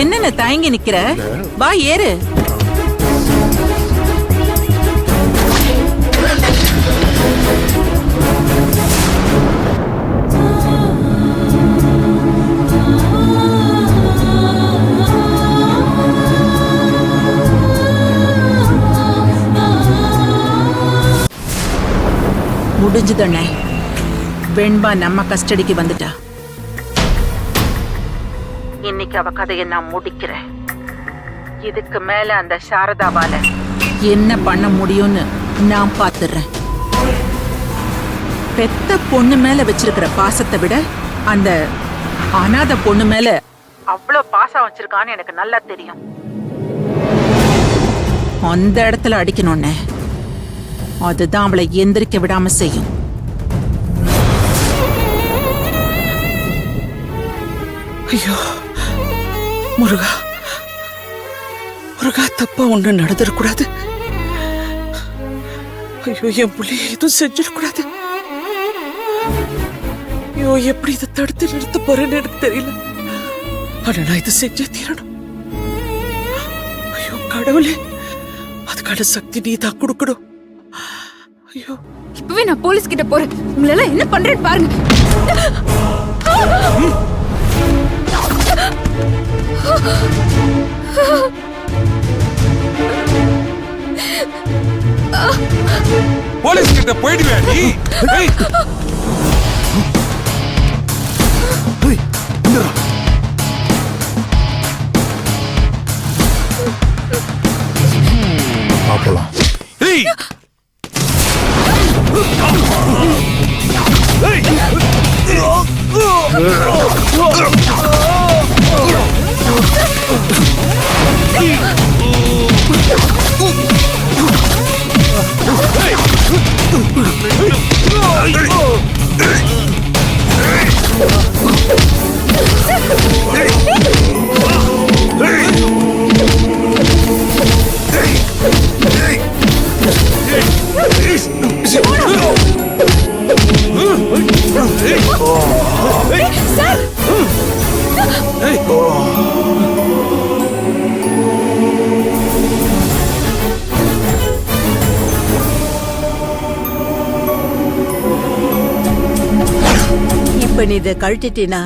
என்னென்ன தயங்கி நிக்கிற? வா ஏறு. முடிஞ்சுதண்ணே, வெண்பா நம்ம கஸ்டடிக்கு வந்துட்டா. இன்னைக்கு அவ கதையை நான் முடிக்கிறேன். இதுக்கு மேல அந்த சாரதாவால என்ன பண்ண முடியும்னு நான் பாத்துறேன். பெத்த பொண்ணு மேல வச்சிருக்கிற பாசத்தை விட அந்த அனாதை பொண்ணு மேல அவ்வளவு பாசம் வச்சிருக்கான்னு எனக்கு நல்லா தெரியும். அந்த இடத்துல அடிக்கணும்னே, அதுதான் அவளை எந்திரிக்க விடாம செய்யும். ஐயோ முருகா, முருகா, தப்பா ஒண்ணு நடந்துடக்கூடாது. ஐயோ, என் புள்ளைய எதுவும் செஞ்சிடக்கூடாது. ஐயோ, எப்படி இதை தடுத்து நிறுத்த போறேன்னு எனக்கு தெரியல. ஆனா நான் இதை செஞ்சே தீரணும். ஐயோ கடவுளே, அதுக்கான சக்தி நீ தான் கொடுக்கணும். ஐயோ, இப்பவே நான் போலீஸ் கிட்ட போறேன். உங்களெல்லாம் என்ன பண்றேன்னு பாருங்க. போலீஸ் கிட்ட போயிடுவே நீ. பாப்பலாம். இப்ப நீ இதை கழட்டிட்டீனா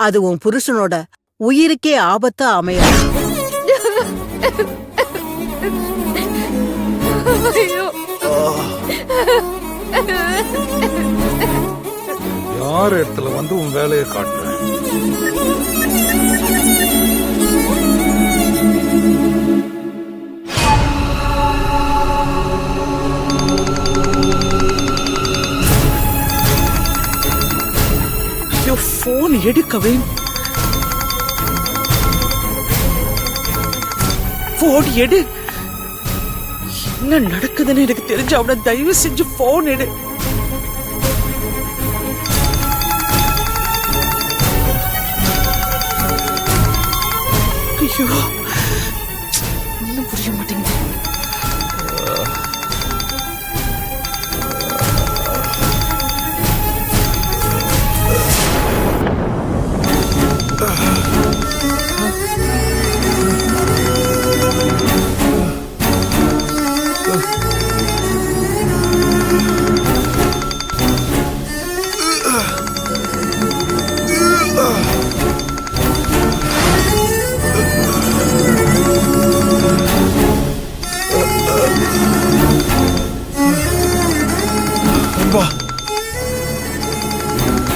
அது உன் புருஷனோட உயிருக்கே ஆபத்தா அமையும். யார் இடத்துல வந்து உன் வேலையை காட்டுறேன். ஐயோ, போன் எடுக்கவே. போன் எடு. என்ன நடக்குதுன்னு எனக்கு தெரிஞ்ச அவனை தயவு செஞ்சு போன் எடு. ஐயோ, ஒன்னும் புரிய மாட்டேங்குது.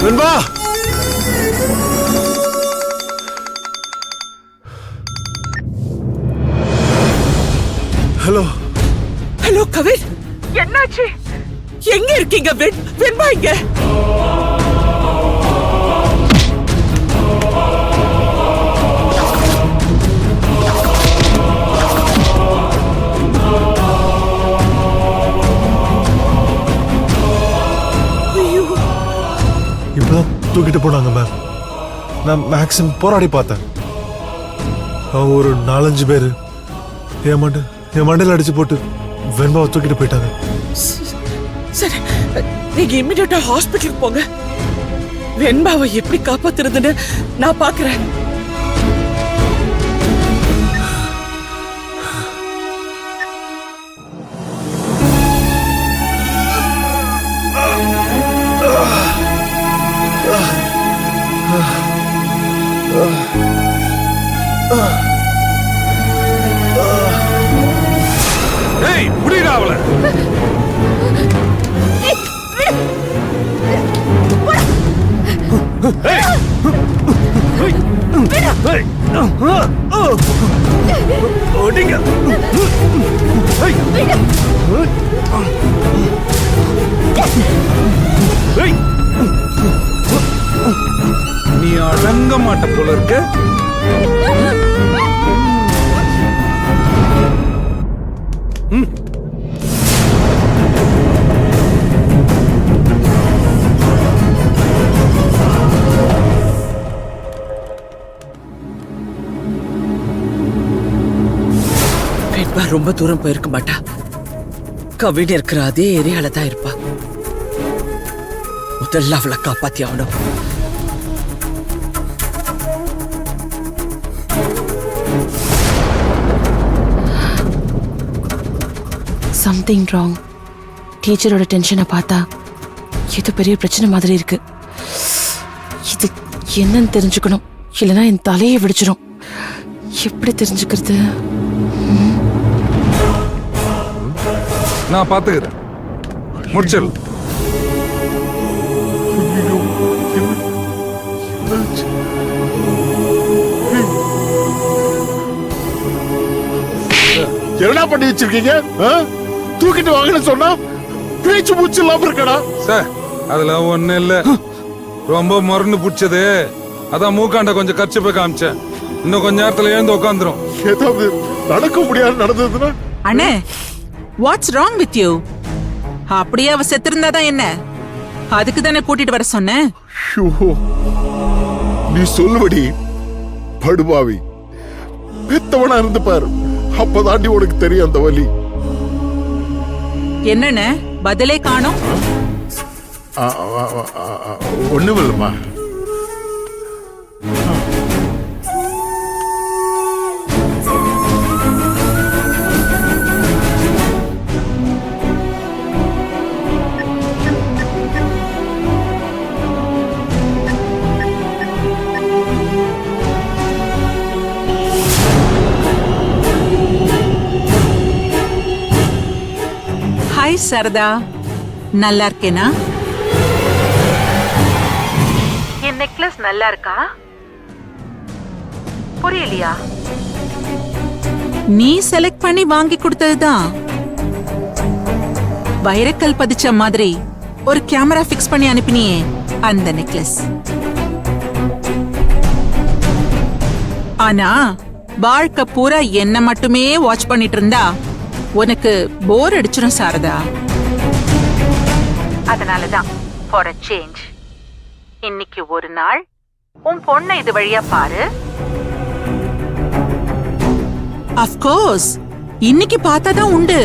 வெண்பா, ஹலோ. ஹலோ கவின், என்னாச்சு? எங்க இருக்கீங்க? வெண்பா இங்க. இப்பதான் தூக்கிட்டு போனாங்க மேம். நான் மேக்ஸிமம் போராடி பார்த்தேன். ஒரு 4-5 பேர் என் மண்டையில அடிச்சு போட்டு வெண்பாவை தூக்கிட்டு போயிட்டாங்க. சரி, நீங்க இமிடியேட்டா ஹாஸ்பிட்டலுக்கு போங்க. வெண்பாவை எப்படி காப்பாத்துறதுன்னு நான் பாக்குறேன். ஓடிங்க. ஏய். ஏய். நீ அடங்க மாட்ட போல இருக்க. வெண்பா ரொம்ப தூரம் போயிருக்க மாட்டா. கவின் இருக்கிற அதே ஏரியால தான் இருப்பா. முதல்ல அவளை காப்பாத்தி ஆகணும். Something wrong. டீச்சரோட டென்ஷனை பார்த்தா ஏதோ பெரிய பிரச்சனை மாதிரி இருக்கு. இது என்னன்னு தெரிஞ்சுக்கணும், இல்லைன்னா என் தலையை வெடிச்சிடும். எப்படி தெரிஞ்சுக்கிறது? நான் பாத்துக்கிறேன். முடிச்சல். என்ன பண்ணி வச்சிருக்கீங்க? தூக்கிட்டு வாங்கன்னு சொன்னா பேச்சு மூச்சு இல்லாம இருக்கடா. சார் அதுல ஒண்ணு இல்ல, ரொம்ப மருந்து புடிச்சது. அதான் மூக்காண்ட கொஞ்சம் கர்ச்சி போய் காமிச்சேன். இன்னும் கொஞ்ச நேரத்துல எழுந்து உட்காந்துரும். ஏதாவது நடக்க முடியாது நடந்ததுன்னா? அண்ணே, வாட்ஸ் ராங் வித் யூ? அப்படியே அவ செத்திருந்தாதான் என்ன? அதுக்கு தானே கூட்டிட்டு வர சொன்னேன். ஐயோ, நீ சொல்லுவடி படுபாவி. பெத்தவனா இருந்து பாரு, அப்பதாண்டி உனக்கு தெரியும் அந்த வலி. என்னண்ணே பதிலே காணோம்? ஒண்ணுமில்லம்மா. ஹாய் சரதா, நல்லா இருக்கேனா? என் நெக்லஸ் நல்லா இருக்கா? புரியலையா? நீ செலக்ட் பண்ணி வாங்கி கொடுத்ததுதான். வைரக்கல் பதிச்ச மாதிரி ஒரு கேமரா பிக்ஸ் பண்ணி அனுப்பினியே, அந்த நெக்லஸ். ஆனா வாழ்க்கை பூரா என்ன மட்டுமே வாட்ச் பண்ணிட்டு இருந்தா உனக்கு போர் அடிச்சிடும் சாரதா. அதனாலதான் ஃபார் அ சேஞ்ச் இன்னைக்கு ஒரு நாள் உன் பொண்ணை இது வழியா பாரு. அஃப்கோர்ஸ் இன்னைக்கு பார்த்தாதான் உண்டு.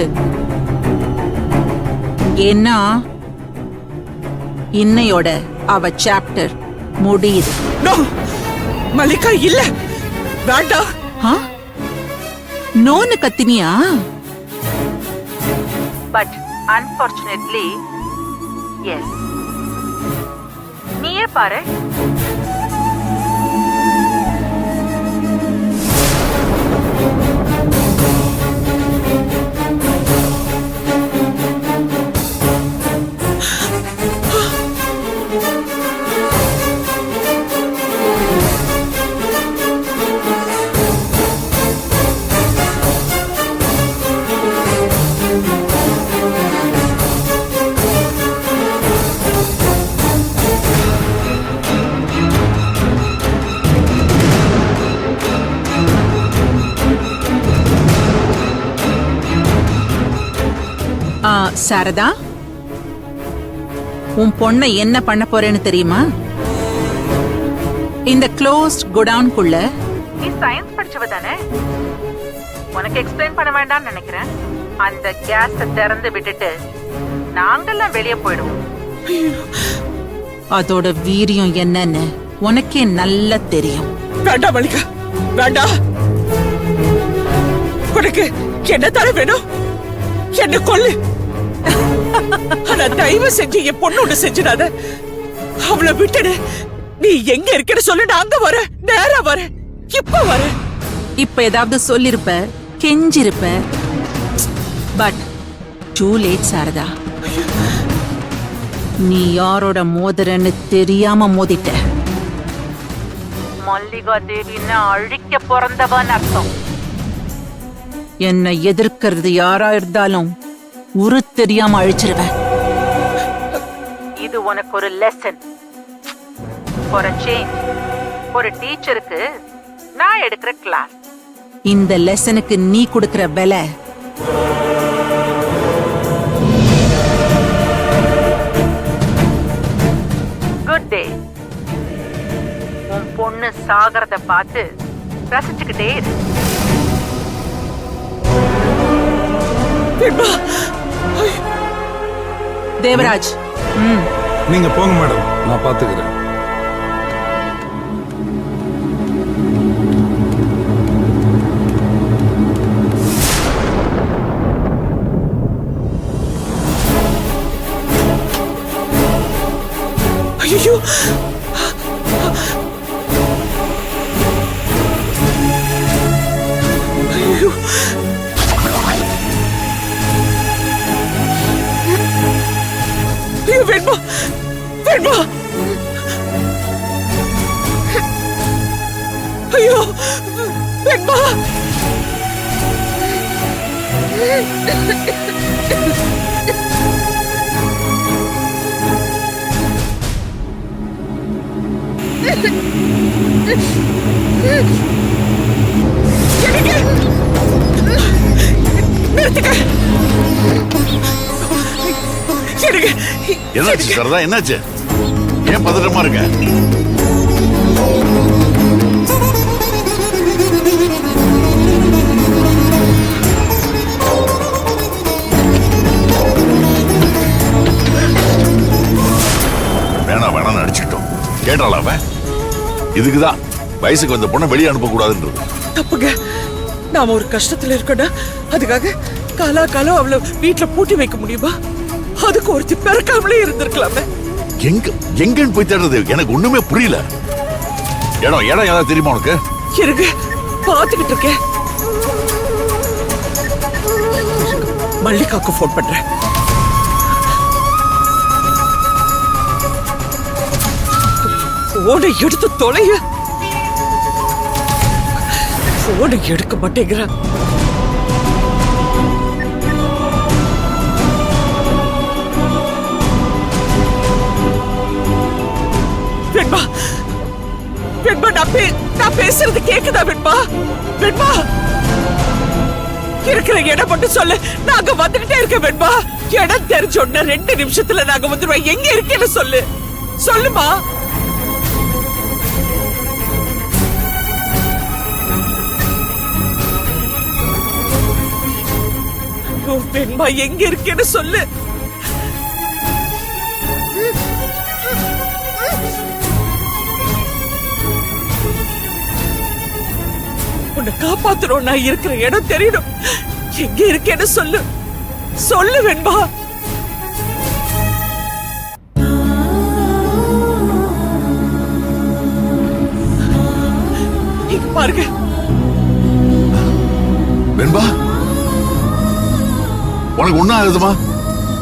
ஏன்னா இன்னையோட அவ சாப்டர் முடியுது. மல்லிகா இல்ல, வேண்டாம். நோன்னு கத்தினியா? But unfortunately S. நீயே பாரு. சாரதா, உன் பொண்ணை என்ன பண்ண போறேன்னு தெரியுமா? இந்த க்ளோஸ்ட் குடவுன்குள்ள நீ சயின்ஸ் படிச்சவ தானே, உனக்கு எக்ஸ்பிளைன் பண்ண வேண்டாம்னு நினைக்கிறேன். அந்த கேஸ திறந்து விட்டுட்டு நாங்கெல்லாம் வெளியே போயிடுவோம். அதோட வீரியம் என்னன்னு உனக்கே நல்லா தெரியும். வேண்டாம் மல்லிகா, வேண்டாம். உனக்கு என்ன தர வேணும்? என்ன கொல்லு. ஆனா தயவு செஞ்சு என் பொண்ணோட செஞ்சிடாத. அவளை விட்டுடு. நீ எங்க இருக்கன்னு சொல்லு, நான் அங்க வர, நேரா வர, இப்ப வர. இப்ப ஏதாவது சொல்லிருப்ப, கெஞ்சிருப்ப. But too late Saradha. நீ யாரோட மோதிரன்னு தெரியாம மோதிட்ட. மல்லிகா தேவின்னு அழிக்க பிறந்தவன் அர்த்தம். என்னை எதிர்க்கிறது யாரா இருந்தாலும் உரு தெரியாம அழிச்சிருவேன். இது உனக்கு ஒரு லெசன். ஒரு சேஞ்ச். ஒரு டீச்சருக்கு நான் எடுக்கிற கிளாஸ். இந்த லெசனுக்கு நீ கொடுக்கிற விலை குட் டே. உன் பொண்ணு சாகரத பார்த்து ரசிச்சுக்கிட்டே இரு. தேவராஜ், நீங்க போங்க மேடம், நான் பாத்துக்கிறேன். ஐயோ, ஐயோ, ஐயோ, வேண்மா, வேண்மா, ஐயோ, வேண்மா. என்னாச்சு சரதா, என்னாச்சு? ஏன் பதட்டமா இருக்க? வேணா வேணாம் நடிச்சுக்கிட்டோம். கேட்டாளா அவன்? இதுக்குதான் வயசுக்கு வந்த பொண்ணை வெளியே அனுப்ப கூடாதுன்றது. தப்புங்க. நாம ஒரு கஷ்டத்துல இருக்கோம்னா அதுக்காக காலம் அவளை வீட்டுல பூட்டி வைக்க முடியுமா? அதுக்கு ஒருத்தி பிறக்காமலே இருந்திருக்கலாமே. எங்கன்னு போய் தேடுறது எனக்கு ஒண்ணுமே புரியல. இடம் ஏதாவது தெரியுமா உனக்கு? இருங்க, பாத்துக்கிட்டு இருக்கேன். மல்லிகாக்கு போன் பண்றேன். போனை எடுத்து தொலைய. போனை எடுக்க மாட்டேங்கிறான். வெண்பா, வெண்பா, நான் பேசுறது கேக்குதா வெண்பா? வெண்பா, இருக்கிற இடம் மட்டும் சொல்லு, நாங்க வந்துகிட்டே இருக்க வெண்பா. இடம் தெரிஞ்ச உடனே 2 நிமிஷத்துல நாங்க வந்துருவோம். எங்க இருக்கேன்னு சொல்லு, சொல்லுமா. வெண்பா, எங்க இருக்கேன்னு சொல்லு. உன்னை காப்பாத்தணும். நான் இருக்கிற இடம் தெரியணும். எங்க இருக்கேன்னு சொல்லு, சொல்லு வெண்பா. இங்க பாருங்க வெண்பா, உனக்கு ஒண்ணும் ஆகுதுமா?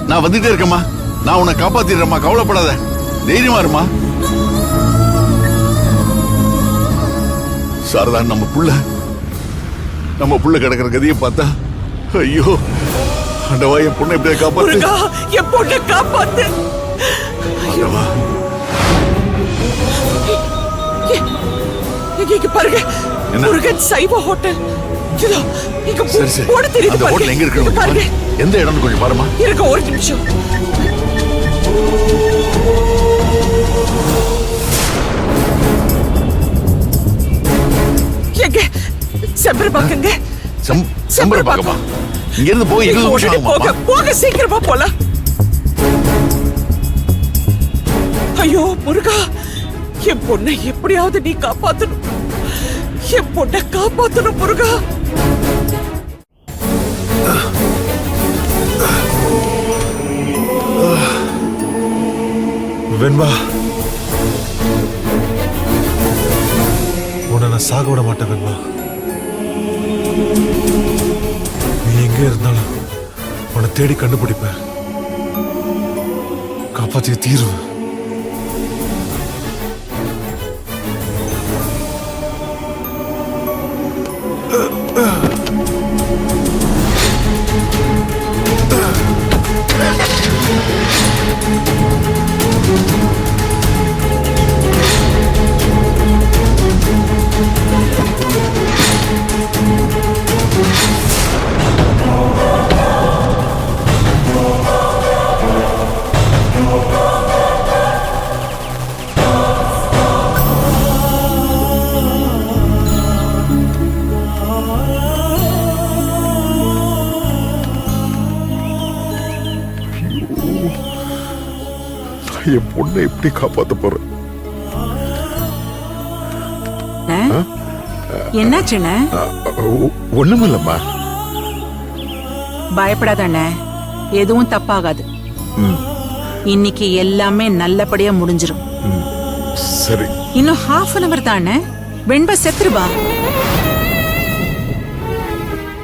நான் வந்துட்டே இருக்கேம்மா. நான் உன்னை காப்பாத்திடுறேம்மா, கவலைப்படாத, தைரியமா இருமா. சாரதா, நம்ம புள்ள கிடக்கிற கதையை பார்த்தா ஐயோ, ஆண்டவா, என் பொண்ணை எப்படியா காப்பாத்து. என் பொண்ணை காப்பாத்து. ஆண்டவா, இங்க பாருங்க, முருகன் சைவ ஹோட்டல். சரி சரி, அந்த ஹோட்டல் எங்க இருக்கு பாருங்க. எந்த இடம்னு கொஞ்சம் பாருமா. இருக்க ஒரு நிமிஷம். எங்க செம்பரபாக்கங்க. செம்பரபாக்கமா? இங்க இருந்து போய் 20 நிமிஷம் ஆகுமா? போக சீக்கிரமா போலாம். ஐயோ முருகா, என் பொண்ணை எப்படியாவது நீ காப்பாத்தணும். என் பொண்ணை காப்பாத்தணும் முருகா. வெண்பா, உன்னை நான் சாக விட மாட்டேன் வெண்பா. நீ எங்க இருந்தாலும் உன்னை தேடி கண்டுபிடிப்பேன், காப்பாத்திய தீர்வு. என் பொண்ணை எப்படி காப்பாத்த போறேன்? என்னாச்சுண்ணே? ஒண்ணுமில்லம்மா. பயப்படாதண்ணே, எதுவும் தப்பாகாது. இன்னைக்கு எல்லாமே நல்லபடியா முடிஞ்சிரும். சரி. இன்னும் ஹாஃப் அன் அவர் தானே, வெண்பா செத்துருவா.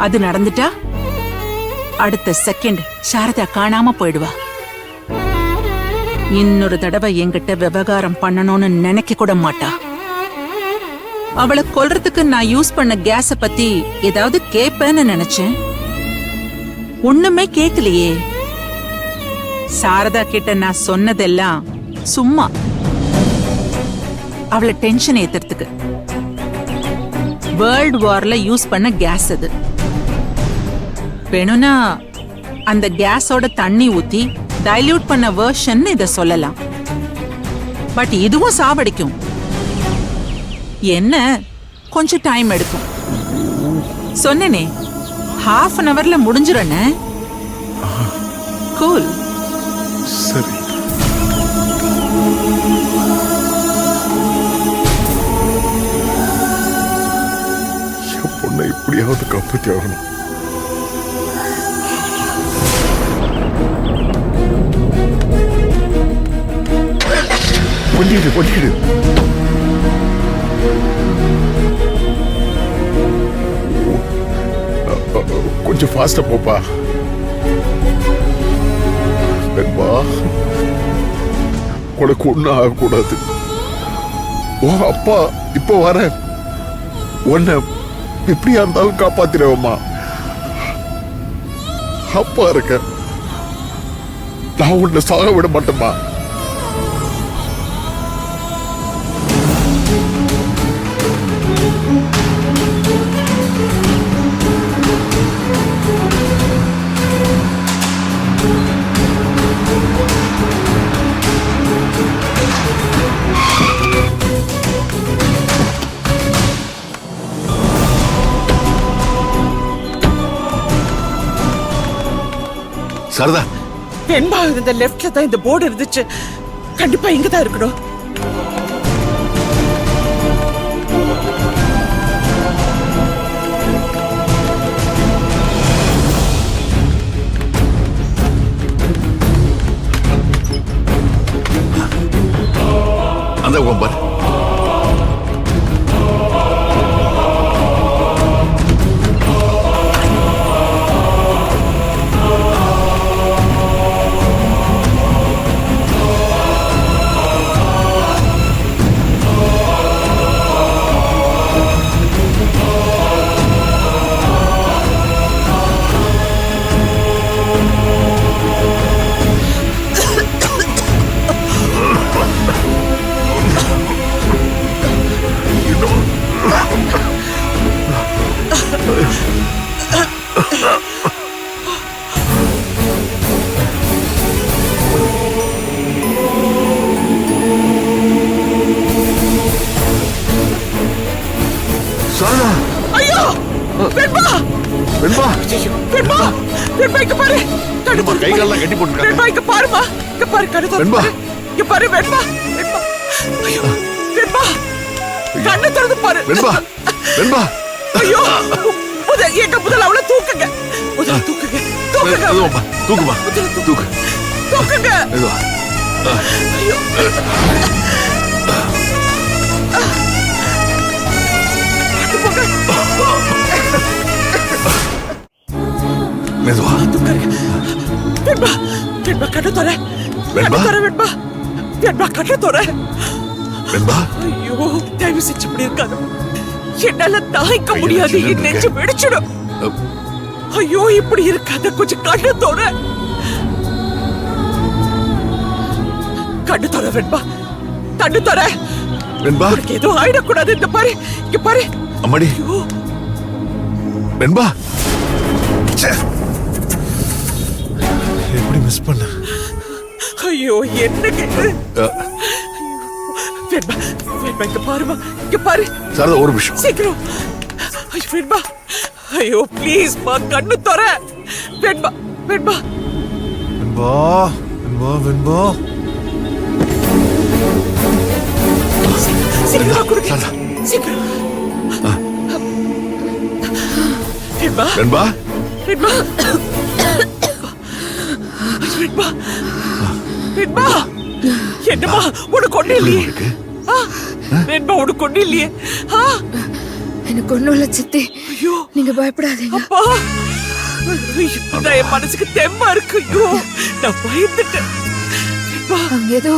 அது நடந்துட்டா அடுத்த செகண்ட் சாரதா காணாம போயிடுவா. இன்னொரு தடவை என்கிட்ட விவகாரம் பண்ணணும்னு நினைக்க கூட மாட்டா. அவளை கொல்றதுக்கு நான் யூஸ் பண்ண கேஸ பத்தி ஏதாவது கேட்பேன்னு நினைச்சேன். ஒண்ணுமே கேட்கலையே. சாரதா கிட்ட நான் சொன்னதெல்லாம் சும்மா அவளை டென்ஷன் ஏத்துறதுக்கு. வேர்ல்ட் வார்ல யூஸ் பண்ண கேஸ் அது. வேணும்னா அந்த கேஸோட தண்ணி ஊத்தி டைல்யூட் பண்ண வெர்ஷன் இத சொல்லலாம். பட் இதுவும் சாவடிக்கும். என்ன கொஞ்சம் டைம் எடுக்கும். சொன்னேனே, ஹாஃப் அன் அவர்ல முடிஞ்சிருன்னு. கூல். சரி. என் பொண்ணை எப்படியாவது காப்பாத்தி ஆகணும். பண்ணிடு. கொஞ்சம் ஃபாஸ்டா போப்பா. வெண்பா, உனக்கு ஒண்ணும் ஆகக்கூடாது. உன் அப்பா இப்போ வர உன்னை எப்படியா இருந்தாலும் காப்பாத்திடுவேம்மா. அப்பா இருக்க, நான் உன்னை சாக விட மாட்டேம்மா. சாரதா, வெண்பா இருந்த லெஃப்ட்ல தான் இந்த போர்டு இருந்துச்சு. கண்டிப்பா இங்க தான் இருக்கணும். அந்த பாரு. ஐயோ, வெண்பா! வெண்பா, வெண்பா! வெண்பா, இங்க பாரு. வெண்பா, கை காலெல்லாம் கட்டி போட்டுருக்காங்க. வெண்பா, இங்க பாருமா. இங்க பாரு, கண்ணு திறந்து வெண்பா. பாரு. இங்க பாரு, வெண்பா. வெண்பா. ஐயோ, வெண்பா. கண்ணு திறந்து பாரு. வெண்பா, வெண்பா. ஐயோ, முதல்ல அவளை தூக்குங்க. முதல்ல தூக்குங்க. தூக்குங்க. மெதுவாப்பா, தூக்குமா. தூக்கு. தூக்குங்க. மெதுவா. ஐயோ. மெதுவா. வெண்பா, வெண்பா, கண்ணு தர. வெண்பா. வெண்பா, வெண்பா, கண்ணு தர. வெண்பா. ஐயோ, தயவு செஞ்சு இப்படி இருக்காது. என்னால தாய்க்க முடியாது. என் நெஞ்சு வெடிச்சிடும். ஐயோ, இப்படி இருக்காத. கொஞ்சம் கண்ணு தர. கண்ணு தர வெண்பா. கண்ணு தர. வெண்பா. உனக்கு எதுவும் ஆயிடக்கூடாது. இந்த பாரு, இங்க பாரு. அம்மாடி. ஐயோ, வெண்பா. எப்படி மிஸ் பண்ண? ஐயோ, என்ன கேட்டு? வெண்பா, வெண்பா, இங்க பாருமா. இங்க பாரு. சாரதா, ஒரு நிமிஷம். சீக்கிரம். ஐயோ, வெண்பா. ஐயோ, ப்ளீஸ் மா, கண்ணு தர. வெண்பா, வெண்பா. வெண்பா, வெண்பா, வெண்பா. சீக்கிரமா கொடுங்க சீக்கிரம் வெண்பா வெண்பா வெண்பா வெண்பா வெண்பா என்னம்மா உனக்கு ஒண்ணு இல்லையே வெண்பா உனக்கு ஒண்ணு இல்லையே எனக்கு ஒண்ணும் இல்ல சித்தி. ஐயோ நீங்க பயப்படாதீங்க. அப்பா ஐயோ, நான் என் மனசுக்கு தெம்பா இருக்கு. ஐயோ நான் பயந்துட்டேன். வெண்பா அவங்க ஏதோ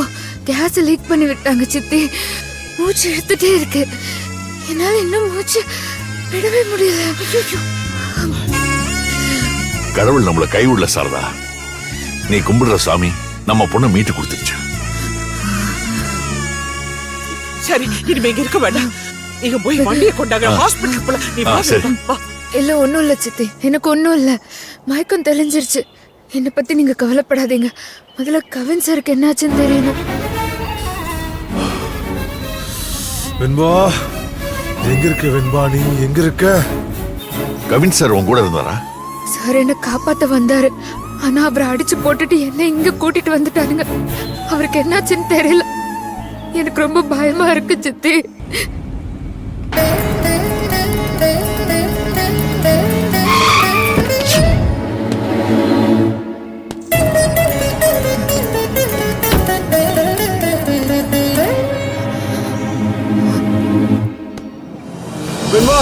கேஸ் லீக் பண்ணி விட்டாங்க சித்தி. மூச்சு எடுத்துட்டே இருக்கு. என்னால இன்னும் மூச்சு விடவே முடியல. கடவுள் நம்மள கைவிடல சாரதா. நீ கும்பிடுற சாமி நம்ம பொண்ணை மீட்டு கொடுத்துருச்சு. சரி இனிமே இங்க இருக்க வேண்டாம். நீங்க போய் வண்டியை கொண்டாங்க ஹாஸ்பிட்டல் போல. நீ வா சரி. வா. இல்ல ஒண்ணும் இல்ல சித்தி. எனக்கு ஒண்ணும் இல்ல. மயக்கம் தெளிஞ்சிருச்சு. என்னை பத்தி நீங்க கவலைப்படாதீங்க. முதல்ல கவின் சாருக்கு என்னாச்சுன்னு தெரியணும். வெண்பா எங்க இருக்க வெண்பா? நீ எங்க இருக்க? கவின் சார் உன் கூட இருந்தாரா? சார் என்ன காப்பாத்த வந்தாரு. ஆனா அவரை அடிச்சு போட்டுட்டு என்ன இங்க கூட்டிட்டு வந்துட்டாருங்க. அவருக்கு என்னாச்சுன்னு தெரியல. எனக்கு ரொம்ப பயமா இருக்கு சித்தி. வெண்பா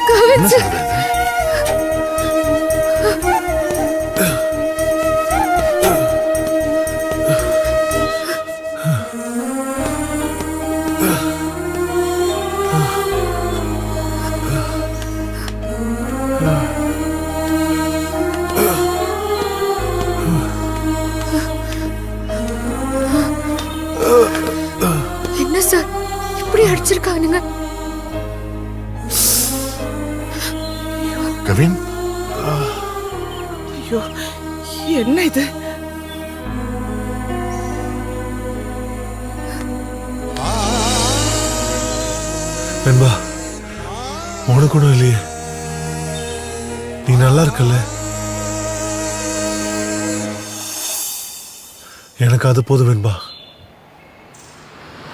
கவின் சார் என்ன சார் இப்படி அடிச்சிருக்கானுங்க? கவின் ஐயோ என்ன இது? வெண்பா உனக்கு ஒண்ணும் இல்லையே? நீ நல்லா இருக்கல? எனக்கு அது போதும் வெண்பா.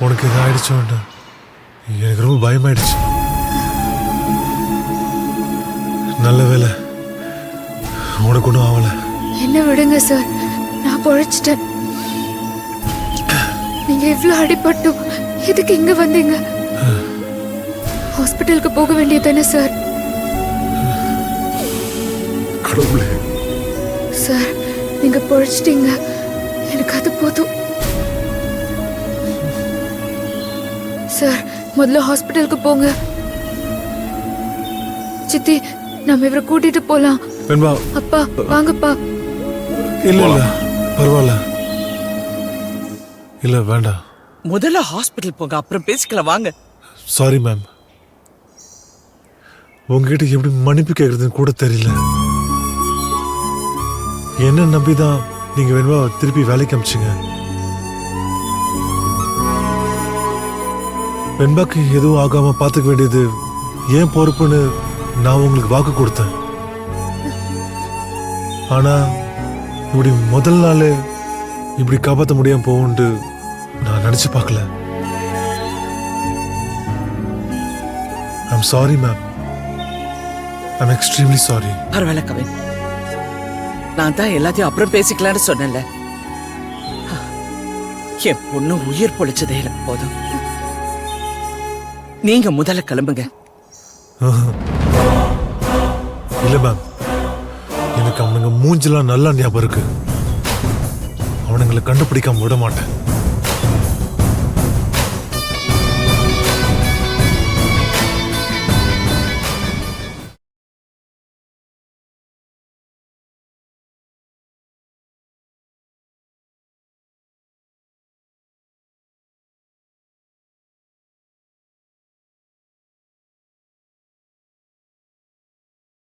உனக்கு எது ஆயிடுச்சு வேண்டாம். எனக்கு ரொம்ப பயமாயிடுச்சு. நல்ல வேலை உனக்கு ஒன்றும் ஆகல. என்ன விடுங்க சார். நான் பொழைச்சிட்டேன். நீங்க இவ்ளோ அடிபட்டும் எதுக்கு இங்க வந்தீங்க? ஹாஸ்பிட்டலுக்கு போக வேண்டியதானே சார்? கடவுளே. சார் நீங்க பொழைச்சிட்டீங்க. எனக்கு அது போதும். சார் முதல்ல ஹாஸ்பிட்டலுக்கு போங்க. சித்தி நம்ம இவரை கூட்டிட்டு போலாம். வெண்பா அப்பா வாங்கப்பா. இல்ல இல்ல பரவாயில்ல. இல்ல வேண்டாம். முதல்ல ஹாஸ்பிட்டல் போங்க, அப்புறம் பேசிக்கலாம் வாங்க. Sorry ma'am. உங்ககிட்ட எப்படி மன்னிப்பு கேட்கறதுன்னு கூட தெரியல. என்ன நம்பிதான் நீங்க வேணுமா திருப்பி வேலைக்கு அமிச்சிங்க. வெண்பாக்கு எதுவும் ஆகாம பாத்துக்க வேண்டியது ஏன் பொறுப்புன்னு நான் உங்களுக்கு வாக்கு கொடுத்தேன். ஆனா இப்படி முதல் நாளே இப்படி காப்பாற்ற முடியாம போகும்ட்டு நான் நினைச்சு பார்க்கல. I'm sorry ma'am. I'm extremely sorry. பரவாயில்ல கவின், நான் தான் எல்லாத்தையும் அப்புறம் பேசிக்கலாம்னு சொன்னேன்ல. என் பொண்ணு உயிர் பொழைச்சதே எனக்கு போதும். நீங்க முதல்ல கிளம்புங்க. இல்ல மேம், எனக்கு அவனுங்க மூஞ்செல்லாம் நல்லா ஞாபகம் இருக்கு. அவனுங்களை கண்டுபிடிக்காம விட மாட்டேன்.